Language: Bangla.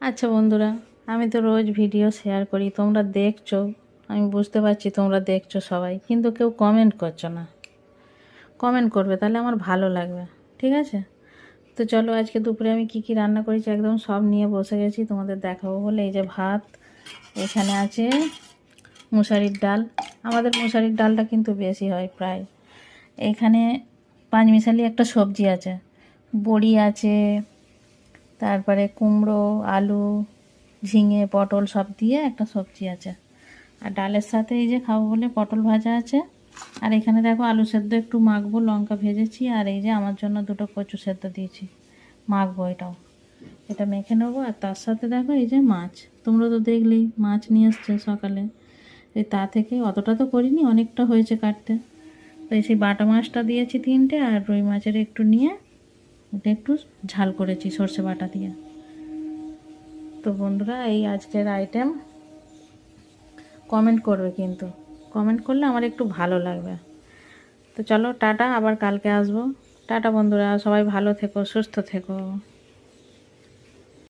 আচ্ছা বন্ধুরা, আমি তো রোজ ভিডিও শেয়ার করি, তোমরা দেখছো, আমি বুঝতে পারছি তোমরা দেখছো সবাই, কিন্তু কেউ কমেন্ট করছো না। কমেন্ট করবে, তাহলে আমার ভালো লাগবে। ঠিক আছে? তো চলো, আজকে দুপুরে আমি কি কি রান্না করেছি একদম সব নিয়ে বসে গেছি তোমাদের দেখাবো বলে। এই যে ভাত, এখানে আছে মুসারির ডাল। আমাদের মুসারির ডালটা কিন্তু বেশি হয় প্রায়। এখানে পাঁচমিশালি একটা সবজি আছে, বড়ি আছে, তারপরে কুমড়ো, আলু, ঝিঙে, পটল সব দিয়ে একটা সবজি আছে। আর ডালের সাথে এই যে খাবো বলে পটল ভাজা আছে। আর এখানে দেখো আলু সেদ্ধ একটু মাখবো, লঙ্কা ভেজেছি। আর এই যে আমার জন্য দুটো কচু সেদ্ধ দিয়েছি, মাখবো এটাও। এটা মেখে নেবো। আর তার সাথে দেখো এই যে মাছ, তোমরা তো দেখলেই মাছ নিয়ে এসছে সকালে। এই তা থেকে অতটা তো করিনি, অনেকটা হয়েছে কাটতে। তো এই সেই বাটা মাছটা দিয়েছি তিনটে, আর রুই মাছের একটু নিয়ে এটা একটু ঝাল করেছি সর্ষে বাটা দিয়ে। তো বন্ধুরা, এই আজকের আইটেম। কমেন্ট করবে কিন্তু, কমেন্ট করলে আমার একটু ভালো লাগবে। তো চলো টাটা, আবার কালকে আসবো। টাটা বন্ধুরা, সবাই ভালো থেকো, সুস্থ থেকো।